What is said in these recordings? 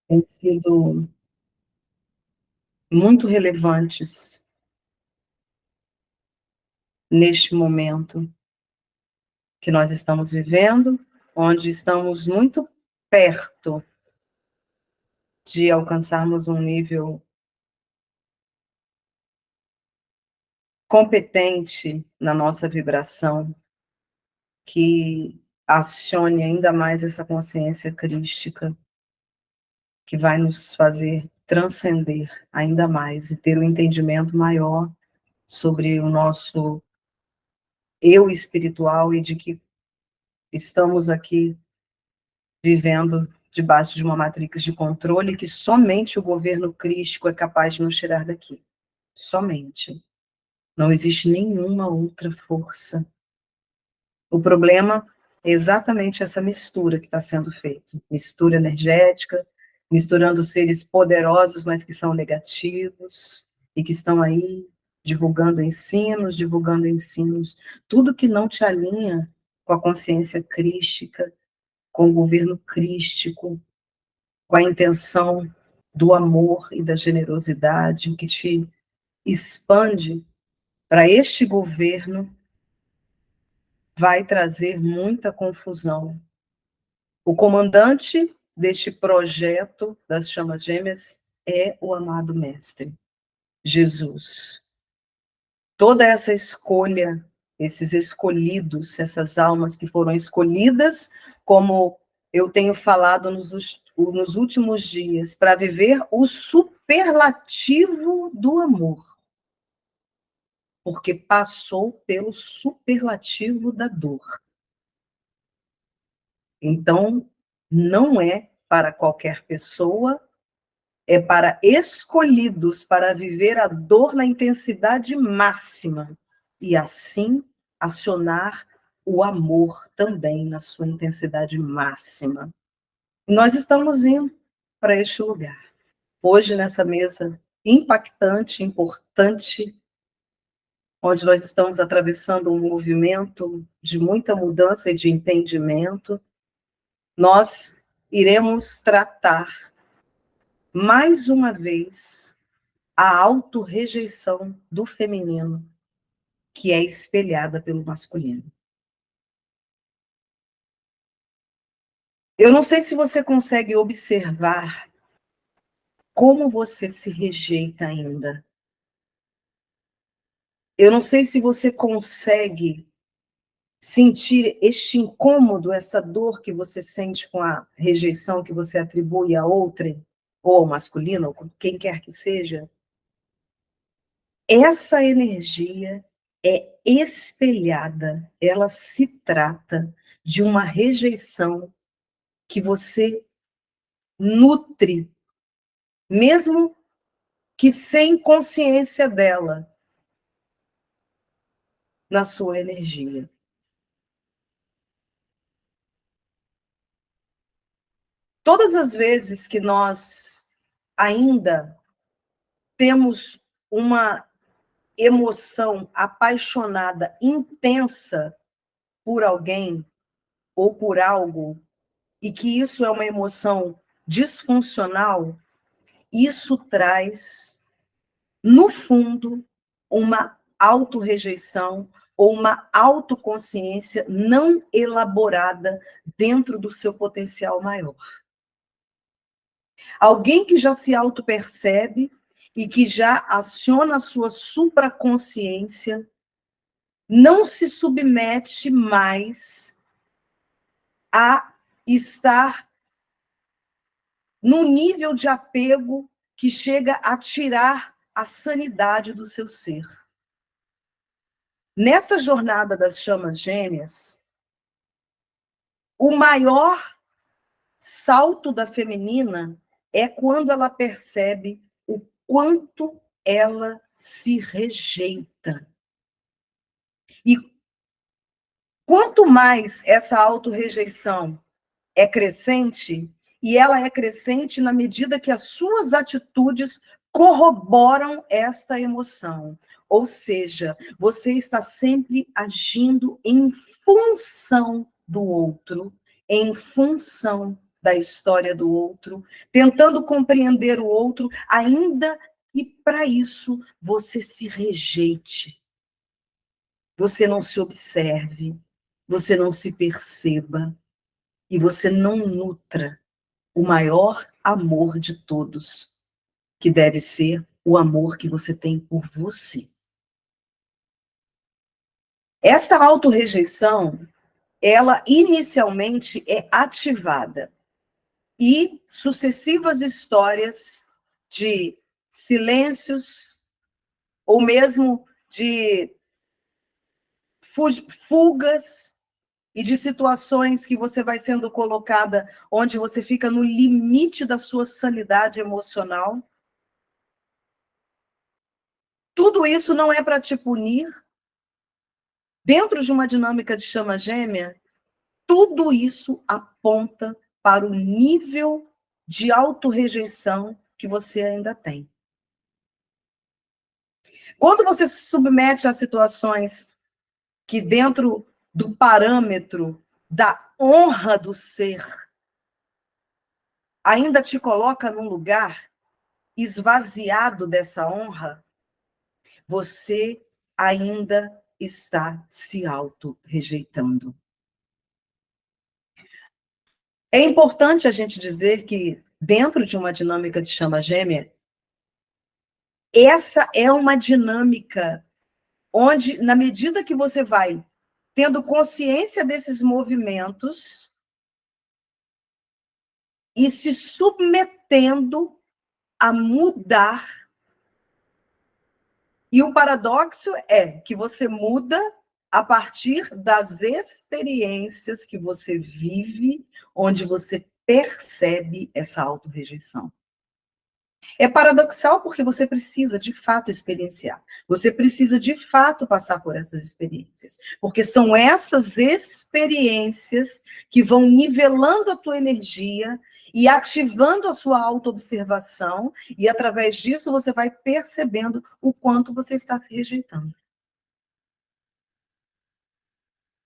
têm sido muito relevantes neste momento que nós estamos vivendo, onde estamos muito perto de alcançarmos um nível competente na nossa vibração, que acione ainda mais essa consciência crística, que vai nos fazer transcender ainda mais e ter um entendimento maior sobre o nosso eu espiritual e de que estamos aqui vivendo debaixo de uma matrix de controle que somente o governo crístico é capaz de nos tirar daqui. Somente. Não existe nenhuma outra força. O problema é exatamente essa mistura que está sendo feita. Mistura energética, misturando seres poderosos, mas que são negativos, e que estão aí divulgando ensinos, tudo que não te alinha com a consciência crística, com o governo crístico, com a intenção do amor e da generosidade, o que te expande para este governo, vai trazer muita confusão. O comandante deste projeto das chamas gêmeas é o amado Mestre, Jesus. Toda essa escolha, esses escolhidos, essas almas que foram escolhidas, como eu tenho falado nos últimos dias, para viver o superlativo do amor, porque passou pelo superlativo da dor. Então, não é para qualquer pessoa, é para escolhidos, para viver a dor na intensidade máxima e assim acionar o amor também na sua intensidade máxima. Nós estamos indo para este lugar. Hoje, nessa mesa impactante, importante, onde nós estamos atravessando um movimento de muita mudança e de entendimento, nós iremos tratar mais uma vez a autorrejeição do feminino, que é espelhada pelo masculino. Eu não sei se você consegue observar como você se rejeita ainda. Eu não sei se você consegue sentir este incômodo, essa dor que você sente com a rejeição que você atribui a outrem, ou ao masculino, ou quem quer que seja. Essa energia é espelhada, ela se trata de uma rejeição que você nutre, mesmo que sem consciência dela, na sua energia. Todas as vezes que nós ainda temos uma emoção apaixonada, intensa por alguém ou por algo, e que isso é uma emoção disfuncional, isso traz, no fundo, uma autorrejeição ou uma autoconsciência não elaborada dentro do seu potencial maior. Alguém que já se autopercebe e que já aciona a sua supraconsciência não se submete mais a estar no nível de apego que chega a tirar a sanidade do seu ser. Nesta jornada das chamas gêmeas, o maior salto da feminina é quando ela percebe o quanto ela se rejeita. E quanto mais essa autorrejeição é crescente, e ela é crescente na medida que as suas atitudes corroboram esta emoção. Ou seja, você está sempre agindo em função do outro, em função da história do outro, tentando compreender o outro, ainda que para isso você se rejeite, você não se observe, você não se perceba e você não nutra o maior amor de todos, que deve ser o amor que você tem por você. Essa autorrejeição, ela inicialmente é ativada e sucessivas histórias de silêncios ou mesmo de fugas e de situações que você vai sendo colocada onde você fica no limite da sua sanidade emocional. Tudo isso não é para te punir. Dentro de uma dinâmica de chama gêmea, tudo isso aponta para o nível de autorrejeição que você ainda tem. Quando você se submete a situações que, dentro do parâmetro da honra do ser, ainda te coloca num lugar esvaziado dessa honra, você ainda está se auto-rejeitando. É importante a gente dizer que, dentro de uma dinâmica de chama gêmea, essa é uma dinâmica onde, na medida que você vai tendo consciência desses movimentos e se submetendo a mudar. E o paradoxo é que você muda a partir das experiências que você vive, onde você percebe essa autorrejeição. É paradoxal porque você precisa, de fato, experienciar. Você precisa, de fato, passar por essas experiências. Porque são essas experiências que vão nivelando a tua energia e ativando a sua autoobservação, e através disso você vai percebendo o quanto você está se rejeitando.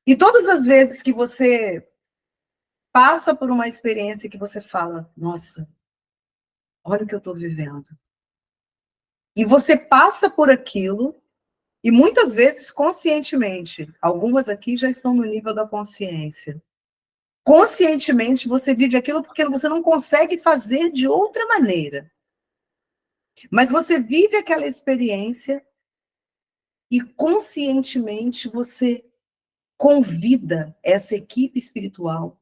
E todas as vezes que você passa por uma experiência que você fala, nossa, olha o que eu estou vivendo. E você passa por aquilo, e muitas vezes conscientemente, algumas aqui já estão no nível da consciência. Conscientemente você vive aquilo porque você não consegue fazer de outra maneira. Mas você vive aquela experiência e conscientemente você convida essa equipe espiritual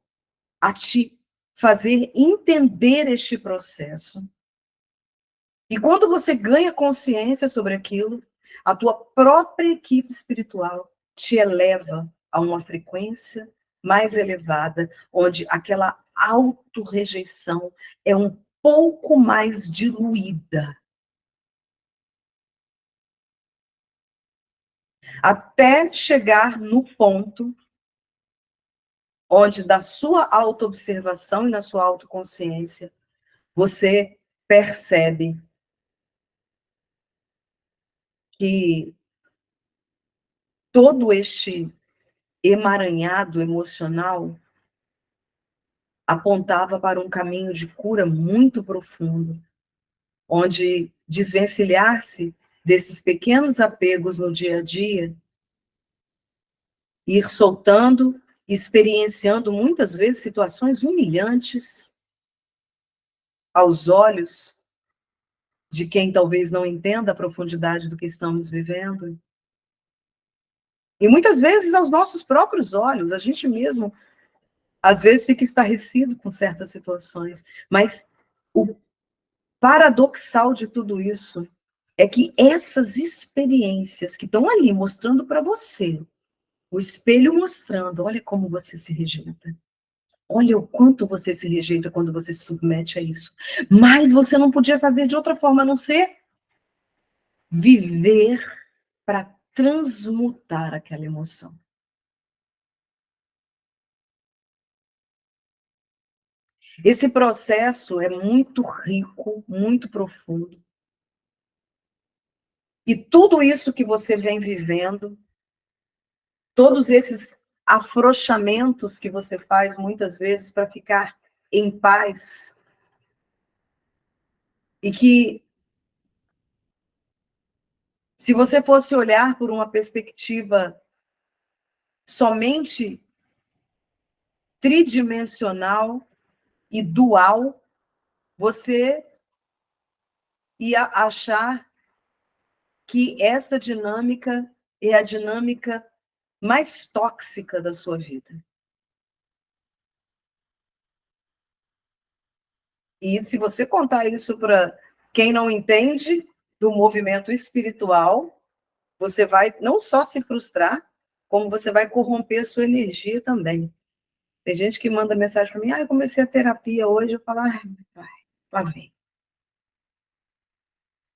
a te fazer entender este processo. E quando você ganha consciência sobre aquilo, a tua própria equipe espiritual te eleva a uma frequência mais elevada, onde aquela autorrejeição é um pouco mais diluída. Até chegar no ponto onde, da sua autoobservação e na sua autoconsciência, você percebe que todo este emaranhado emocional apontava para um caminho de cura muito profundo, onde desvencilhar-se desses pequenos apegos no dia a dia, ir soltando, experienciando muitas vezes situações humilhantes aos olhos de quem talvez não entenda a profundidade do que estamos vivendo. E muitas vezes aos nossos próprios olhos, a gente mesmo às vezes fica estarrecido com certas situações, mas o paradoxal de tudo isso é que essas experiências que estão ali mostrando para você, o espelho mostrando, olha como você se rejeita. Olha o quanto você se rejeita quando você se submete a isso. Mas você não podia fazer de outra forma a não ser viver para transmutar aquela emoção. Esse processo é muito rico, muito profundo. E tudo isso que você vem vivendo, todos esses afrouxamentos que você faz muitas vezes para ficar em paz, e que, se você fosse olhar por uma perspectiva somente tridimensional e dual, você ia achar que essa dinâmica é a dinâmica mais tóxica da sua vida. E se você contar isso para quem não entende do movimento espiritual, você vai não só se frustrar, como você vai corromper a sua energia também. Tem gente que manda mensagem para mim, eu comecei a terapia hoje, eu falo, lá vem.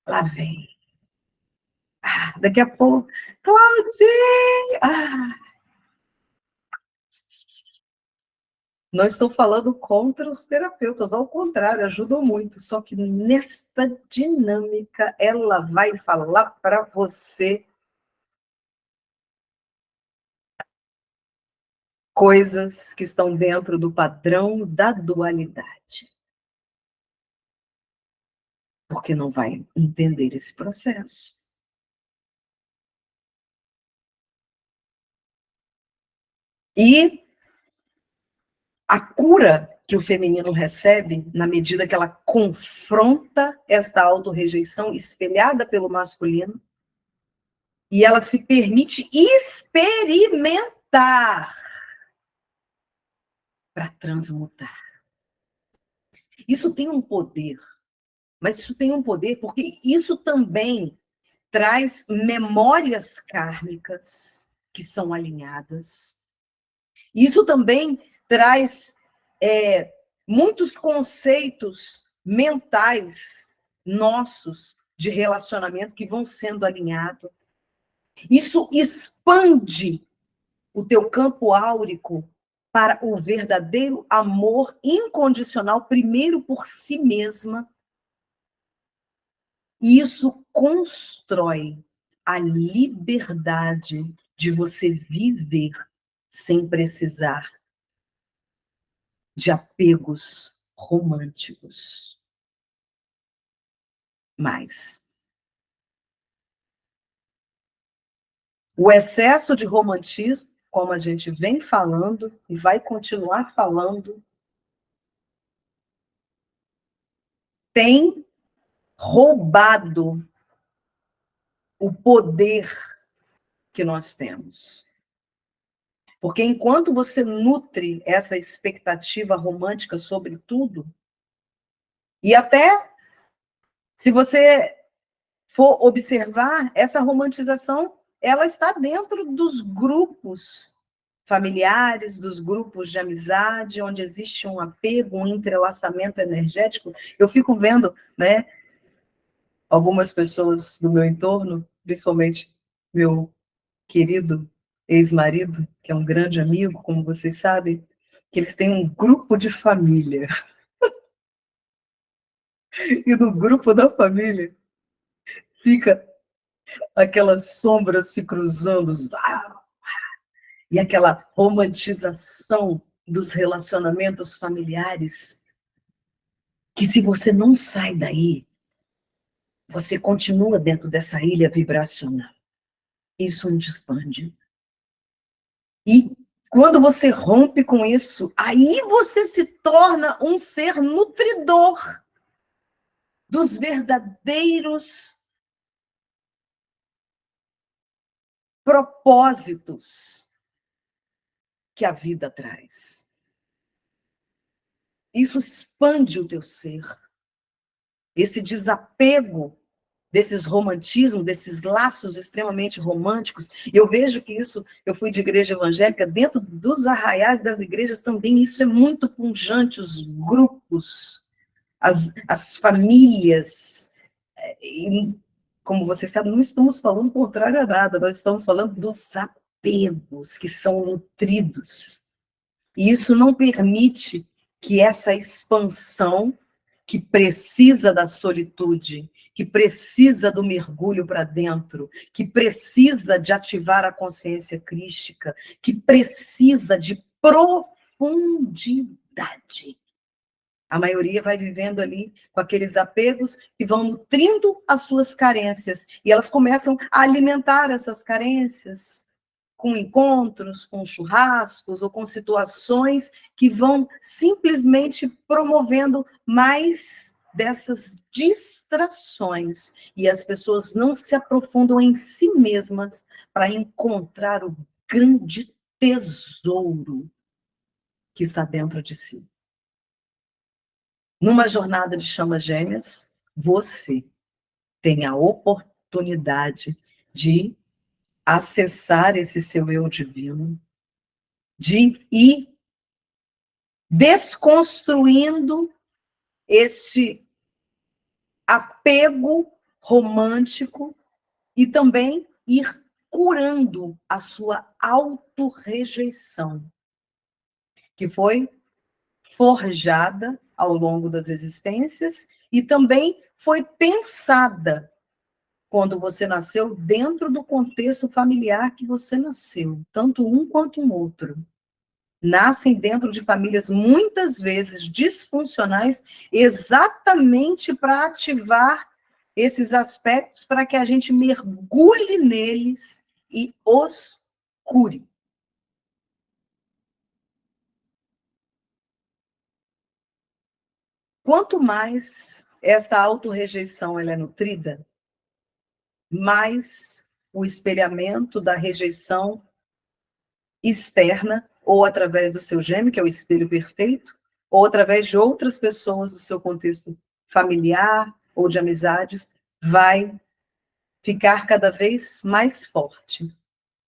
Lá vem. Daqui a pouco, Claudinha! Não estou falando contra os terapeutas, ao contrário, ajudam muito. Só que nesta dinâmica, ela vai falar para você coisas que estão dentro do padrão da dualidade. Porque não vai entender esse processo. E a cura que o feminino recebe, na medida que ela confronta esta autorrejeição espelhada pelo masculino, e ela se permite experimentar para transmutar. Isso tem um poder, mas isso tem um poder porque isso também traz memórias kármicas que são alinhadas. Isso também traz muitos conceitos mentais nossos de relacionamento que vão sendo alinhados. Isso expande o teu campo áurico para o verdadeiro amor incondicional, primeiro por si mesma. E isso constrói a liberdade de você viver sem precisar de apegos românticos. Mas o excesso de romantismo, como a gente vem falando e vai continuar falando, tem roubado o poder que nós temos. Porque enquanto você nutre essa expectativa romântica sobre tudo, e até se você for observar, essa romantização, ela está dentro dos grupos familiares, dos grupos de amizade, onde existe um apego, um entrelaçamento energético. Eu fico vendo, né, algumas pessoas do meu entorno, principalmente meu querido ex-marido, que é um grande amigo, como vocês sabem, que eles têm um grupo de família. E no grupo da família fica aquelas sombras se cruzando, e aquela romantização dos relacionamentos familiares, que se você não sai daí, você continua dentro dessa ilha vibracional. Isso não te expande. E quando você rompe com isso, aí você se torna um ser nutridor dos verdadeiros propósitos que a vida traz. Isso expande o teu ser. Esse desapego desses romantismos, desses laços extremamente românticos. Eu vejo que isso, eu fui de igreja evangélica, dentro dos arraiais das igrejas também, isso é muito pungente, os grupos, as famílias. E, como você sabe, não estamos falando contrário a nada, nós estamos falando dos apegos que são nutridos. E isso não permite que essa expansão, que precisa da solitude, que precisa do mergulho para dentro, que precisa de ativar a consciência crística, que precisa de profundidade. A maioria vai vivendo ali com aqueles apegos que vão nutrindo as suas carências. E elas começam a alimentar essas carências com encontros, com churrascos ou com situações que vão simplesmente promovendo mais dessas distrações. E as pessoas não se aprofundam em si mesmas para encontrar o grande tesouro que está dentro de si. Numa jornada de chamas gêmeas, você tem a oportunidade de acessar esse seu eu divino, de ir desconstruindo esse apego romântico e também ir curando a sua autorrejeição, que foi forjada ao longo das existências e também foi pensada quando você nasceu dentro do contexto familiar que você nasceu, tanto um quanto o outro. Nascem dentro de famílias muitas vezes disfuncionais, exatamente para ativar esses aspectos, para que a gente mergulhe neles e os cure. Quanto mais essa autorrejeição ela é nutrida, mais o espelhamento da rejeição externa, ou através do seu gêmeo, que é o espelho perfeito, ou através de outras pessoas do seu contexto familiar ou de amizades, vai ficar cada vez mais forte,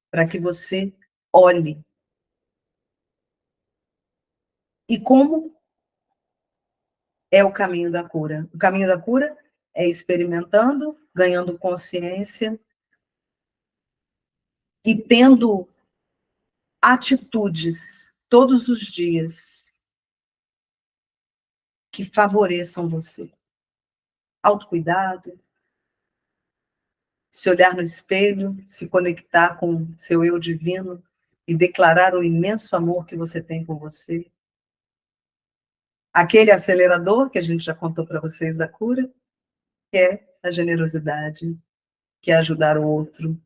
para que você olhe. E como é o caminho da cura? O caminho da cura é experimentando, ganhando consciência e tendo atitudes todos os dias que favoreçam você. Autocuidado, se olhar no espelho, se conectar com seu eu divino e declarar o imenso amor que você tem por você. Aquele acelerador que a gente já contou para vocês da cura, que é a generosidade, que é ajudar o outro,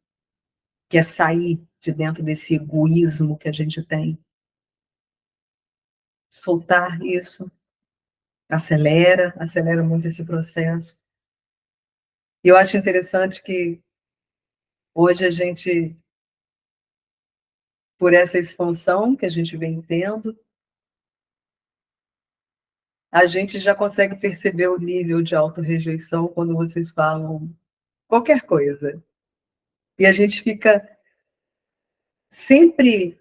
que é sair de dentro desse egoísmo que a gente tem. Soltar isso acelera muito esse processo. E eu acho interessante que hoje a gente, por essa expansão que a gente vem tendo, a gente já consegue perceber o nível de autorrejeição quando vocês falam qualquer coisa. E a gente fica sempre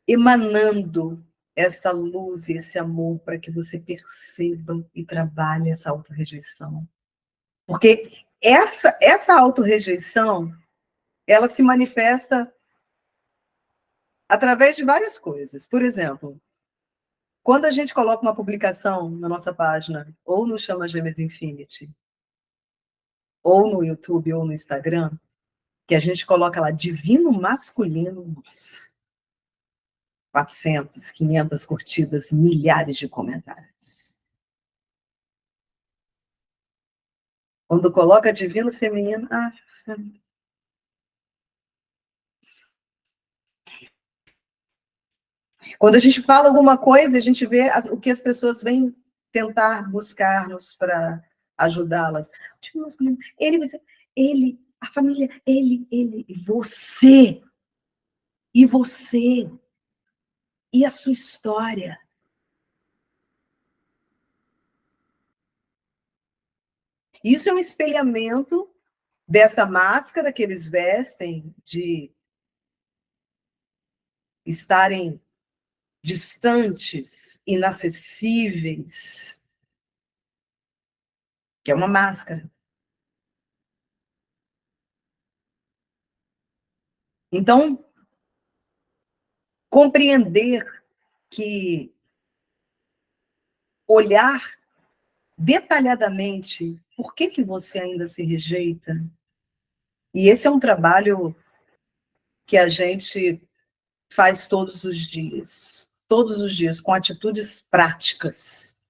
emanando essa luz e esse amor para que você perceba e trabalhe essa autorrejeição. Porque essa autorrejeição, ela se manifesta através de várias coisas. Por exemplo, quando a gente coloca uma publicação na nossa página, ou no Chama Gêmeas Infinity, ou no YouTube, ou no Instagram, que a gente coloca lá, divino masculino, nossa, 400, 500 curtidas, milhares de comentários. Quando coloca divino feminino, quando a gente fala alguma coisa, a gente vê o que as pessoas vêm tentar buscar-nos para ajudá-las. Ele, a família, ele, e você, e a sua história. Isso é um espelhamento dessa máscara que eles vestem de estarem distantes, inacessíveis, que é uma máscara. Então, compreender que olhar detalhadamente por que você ainda se rejeita, e esse é um trabalho que a gente faz todos os dias, com atitudes práticas.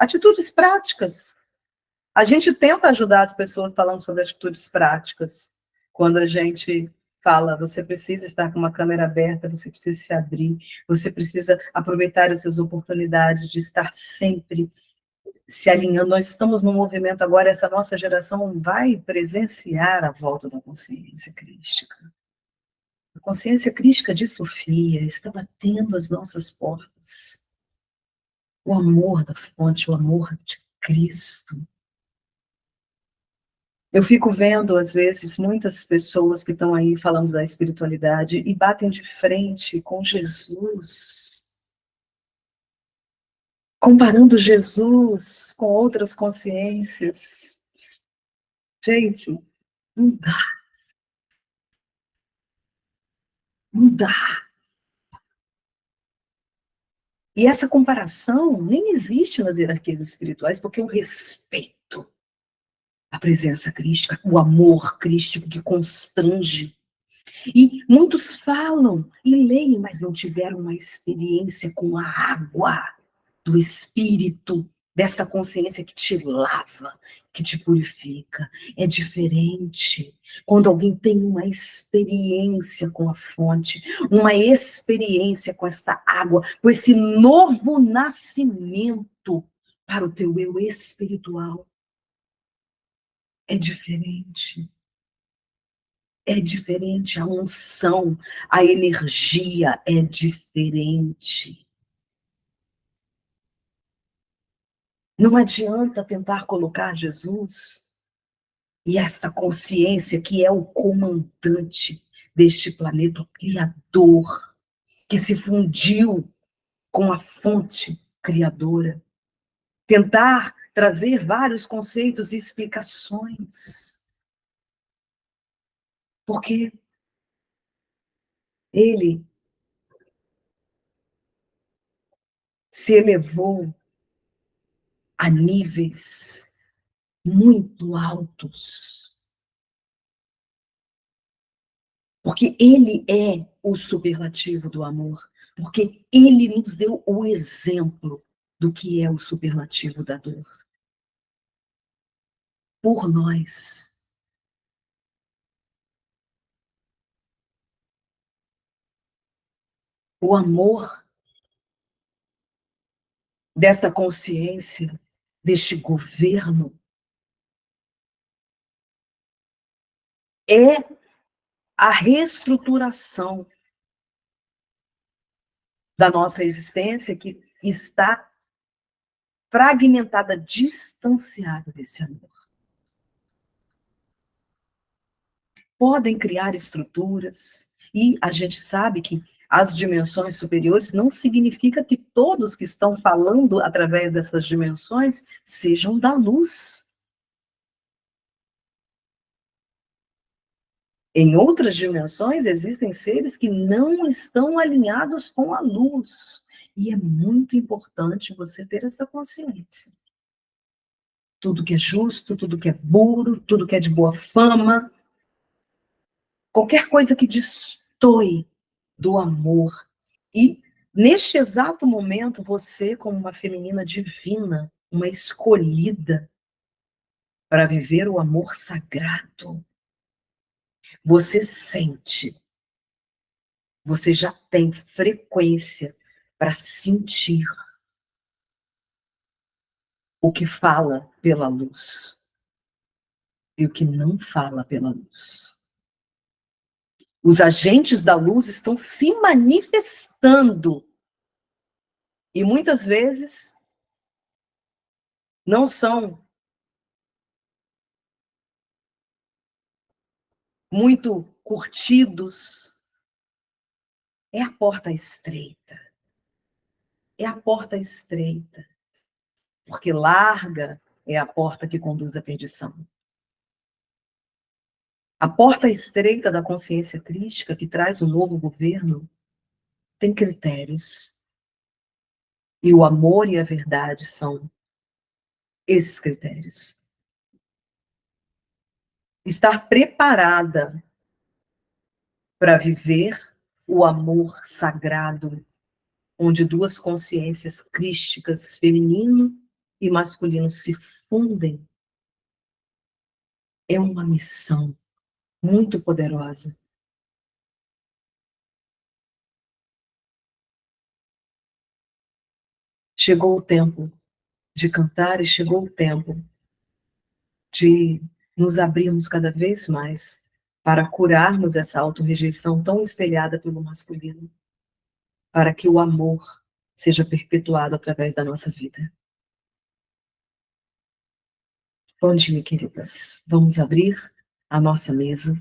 Atitudes práticas. A gente tenta ajudar as pessoas falando sobre atitudes práticas. Quando a gente fala, você precisa estar com uma câmera aberta, você precisa se abrir, você precisa aproveitar essas oportunidades de estar sempre se alinhando. Nós estamos no movimento agora, essa nossa geração vai presenciar a volta da consciência crística. A consciência crística de Sofia está batendo as nossas portas. O amor da fonte, o amor de Cristo. Eu fico vendo, às vezes, muitas pessoas que estão aí falando da espiritualidade e batem de frente com Jesus, comparando Jesus com outras consciências. Gente, não dá, não dá. E essa comparação nem existe nas hierarquias espirituais, porque o respeito à presença crística, o amor crístico que constrange. E muitos falam e leem, mas não tiveram uma experiência com a água do Espírito, dessa consciência que te lava, que te purifica. É diferente quando alguém tem uma experiência com a fonte, uma experiência com esta água, com esse novo nascimento para o teu eu espiritual. É diferente. É diferente, a unção, a energia é diferente. Não adianta tentar colocar Jesus e esta consciência que é o comandante deste planeta, o criador, que se fundiu com a fonte criadora. Tentar trazer vários conceitos e explicações. Porque ele se elevou a níveis muito altos. Porque ele é o superlativo do amor. Porque ele nos deu o exemplo do que é o superlativo da dor. Por nós. O amor desta consciência, deste governo, é a reestruturação da nossa existência que está fragmentada, distanciada desse amor. Podem criar estruturas, e a gente sabe que as dimensões superiores não significa que todos que estão falando através dessas dimensões sejam da luz. Em outras dimensões existem seres que não estão alinhados com a luz. E é muito importante você ter essa consciência. Tudo que é justo, tudo que é puro, tudo que é de boa fama, qualquer coisa que destoe do amor. E neste exato momento, você, como uma feminina divina, uma escolhida para viver o amor sagrado, você sente, você já tem frequência para sentir o que fala pela luz e o que não fala pela luz. Os agentes da luz estão se manifestando e muitas vezes não são muito curtidos. É a porta estreita. É a porta estreita. Porque larga é a porta que conduz à perdição. A porta estreita da consciência crística, que traz um novo governo, tem critérios. E o amor e a verdade são esses critérios. Estar preparada para viver o amor sagrado, onde duas consciências crísticas, feminino e masculino se fundem, é uma missão muito poderosa. Chegou o tempo de cantar e chegou o tempo de nos abrirmos cada vez mais para curarmos essa autorrejeição tão espelhada pelo masculino, para que o amor seja perpetuado através da nossa vida. Bom dia, queridas. Vamos abrir a nossa mesa.